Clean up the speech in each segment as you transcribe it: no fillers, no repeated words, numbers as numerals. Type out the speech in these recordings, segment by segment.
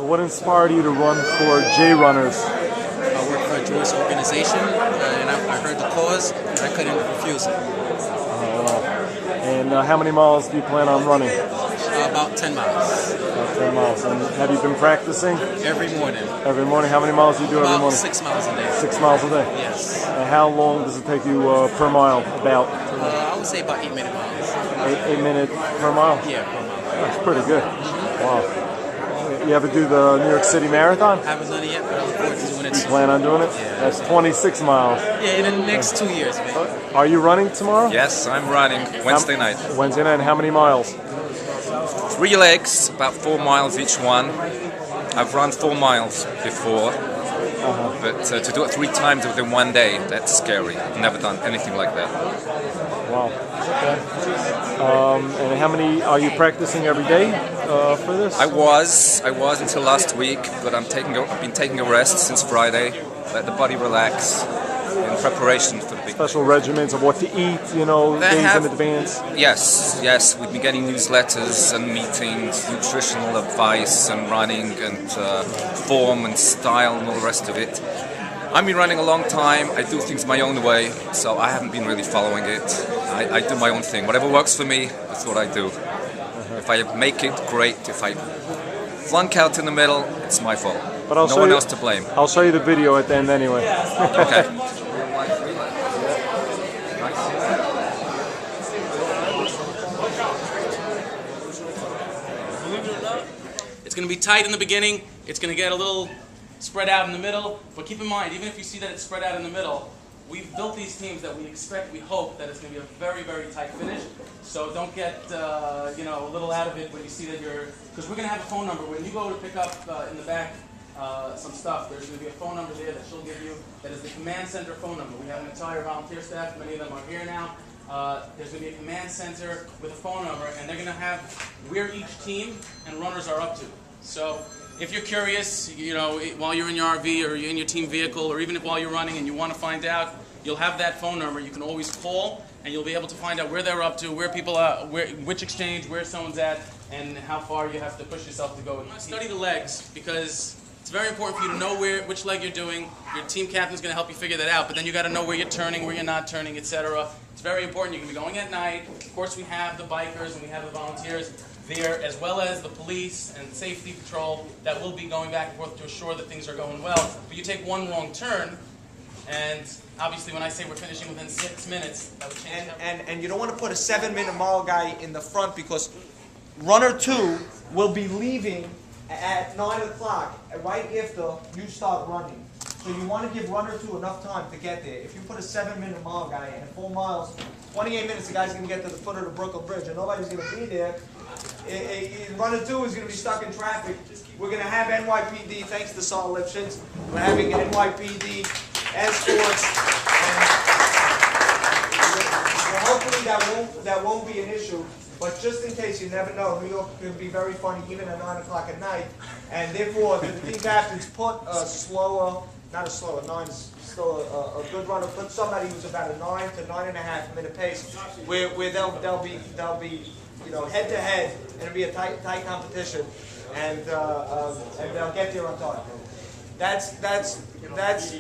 What inspired you to run for J Runners? I work for a Jewish organization, and I heard the cause, and I couldn't refuse it. And how many miles do you plan on running? About 10 miles. About 10 miles. And have you been practicing? Every morning. Every morning? How many miles do you do every morning? 6 miles a day. 6 miles a day? Yes. And how long does it take you per mile, about? I would say about 8-minute miles. 8 minutes per mile? Yeah, per mile. That's pretty good. Wow. You ever do the New York City Marathon? I haven't done it yet, but I look forward to doing it You soon. plan on doing it? Yeah. That's 26 miles. Yeah, in the next 2 years, man. Are you running tomorrow? Yes, I'm running Wednesday night. Wednesday night. How many miles? 3 legs, about 4 miles each one. I've run 4 miles before, but to do it 3 times within one day, that's scary. I've never done anything like that. Wow. Okay. And how many are you practicing every day for this? I was until last week, but I've been taking a rest since Friday. Let the body relax in preparation for the big. Special regimens of what to eat, days in advance. Yes. We've been getting newsletters and meetings, nutritional advice and running and form and style and all the rest of it. I've been running a long time. I do things my own way, so I haven't been really following it. I do my own thing. Whatever works for me, that's what I do. If I make it, great. If I flunk out in the middle, it's my fault. But no one else to blame. I'll show you the video at the end anyway. Okay. It's going to be tight in the beginning. It's going to get a little spread out in the middle. But keep in mind, even if you see that it's spread out in the middle, we've built these teams that we hope that it's going to be a very, very tight finish. So don't get, a little out of it when you see that because we're going to have a phone number. When you go to pick up in the back some stuff, there's going to be a phone number there that she'll give you that is the command center phone number. We have an entire volunteer staff. Many of them are here now. There's going to be a command center with a phone number, and they're going to have where each team and runners are up to. So if you're curious, while you're in your RV or you're in your team vehicle, or even while you're running and you want to find out, you'll have that phone number. You can always call, and you'll be able to find out where they're up to, where people are, which exchange, where someone's at, and how far you have to push yourself to go. Study the legs, because it's very important for you to know which leg you're doing. Your team captain's going to help you figure that out, but then you got to know where you're turning, where you're not turning, etc. It's very important. You can be going at night. Of course, we have the bikers and we have the volunteers there, as well as the police and safety patrol that will be going back and forth to assure that things are going well. But you take one wrong turn, and obviously when I say we're finishing within 6 minutes, that would change everything. And you don't want to put a 7-minute mile guy in the front, because runner 2 will be leaving at 9 o'clock, right after you start running. So you want to give runner 2 enough time to get there. If you put a 7-minute mile guy in at 4 miles, 28 minutes the guy's going to get to the foot of the Brooklyn Bridge, and nobody's going to be there. Runner 2 is going to be stuck in traffic. We're going to have NYPD, thanks to Saul Lipschitz. We're having NYPD escorts. And hopefully that won't be an issue. But just in case, you never know, New York can be very funny even at 9 o'clock at night. And therefore, the team captains put a slower, not a slower, 9 is still a good runner, put somebody who's about a 9 to 9.5 minute pace, where they'll be head to head, and it'll be a tight competition, and they'll get there on time. That's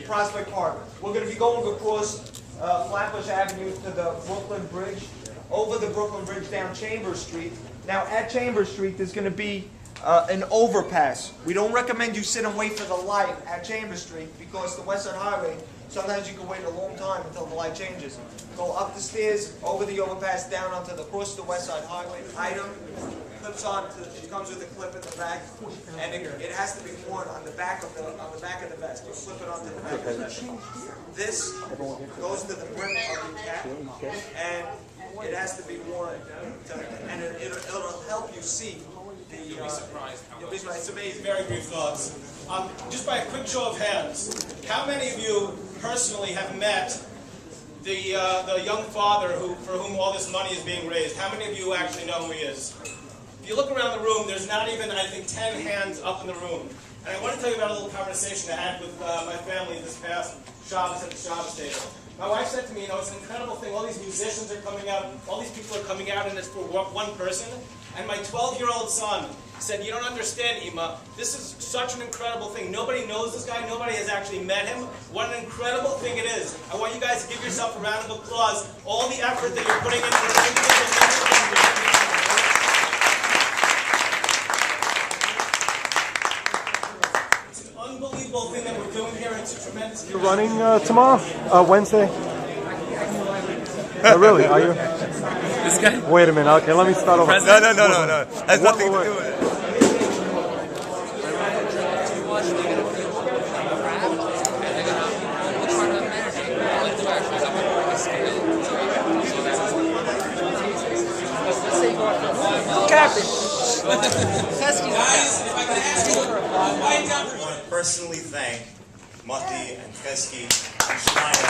Prospect Park. We're going to be going across Flatbush Avenue to the Brooklyn Bridge, over the Brooklyn Bridge down Chambers Street. Now at Chambers Street there's going to be an overpass. We don't recommend you sit and wait for the light at Chambers Street, because the West Side Highway, sometimes you can wait a long time until the light changes. Go up the stairs, over the overpass, down onto across the West Side Highway. Item clips on. It comes with a clip in the back, and it has to be worn on the back of the vest. You slip it onto the back of the vest. This goes to the brim of your cap, and it has to be worn, and it'll help you see. You'll be surprised. It's amazing. Very brief thoughts. Just by a quick show of hands, how many of you personally have met the young father for whom all this money is being raised? How many of you actually know who he is? If you look around the room, there's not even, I think, 10 hands up in the room. And I want to tell you about a little conversation I had with my family this past Shabbos at the Shabbos table. My wife said to me, it's an incredible thing. All these musicians are coming out. All these people are coming out, and it's for one person. And my 12-year-old son said, you don't understand, Ima. This is such an incredible thing. Nobody knows this guy. Nobody has actually met him. What an incredible thing it is. I want you guys to give yourself a round of applause. All the effort that you're putting into this individual ministry. Unbelievable thing that we're doing here. It's a tremendous. You're running tomorrow? Wednesday? Oh, really? Are you? This guy? Wait a minute. Okay, let me start over. No. Has nothing to do with it. Guys, if I could ask you, wind down. I want to personally thank Mati and Chesky and Schneider.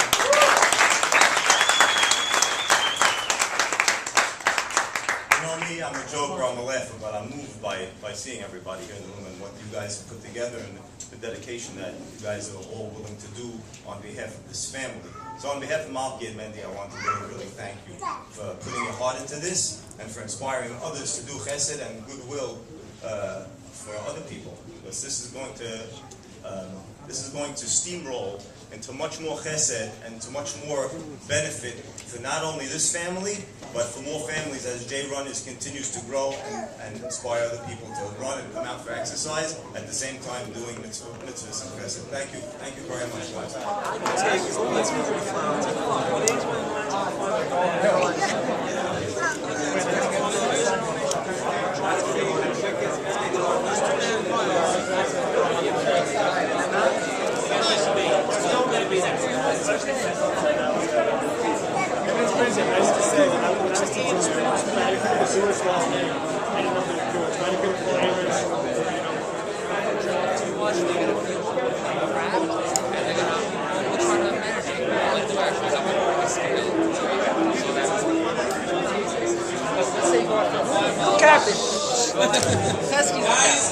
You know me, I'm a joker, I'm a laugher, but I'm moved by seeing everybody here in the room and what you guys have put together and the dedication that you guys are all willing to do on behalf of this family. So on behalf of Malki and Mendy, I want to really thank you for putting your heart into this and for inspiring others to do chesed and goodwill for other people. Because this is going to steamroll into much more chesed and to much more benefit for not only this family, but for more families as J Runners continues to grow and inspire other people to run and come out for exercise at the same time doing mitzvahs and chesed. Thank you very much, guys. Guys,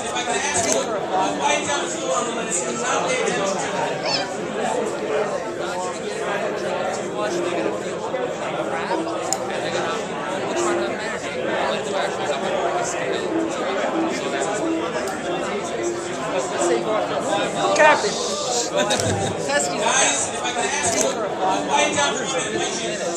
if I could ask you, wind down the floor and let's not pay attention to that. Guys, if I could ask you, wind down for a minute.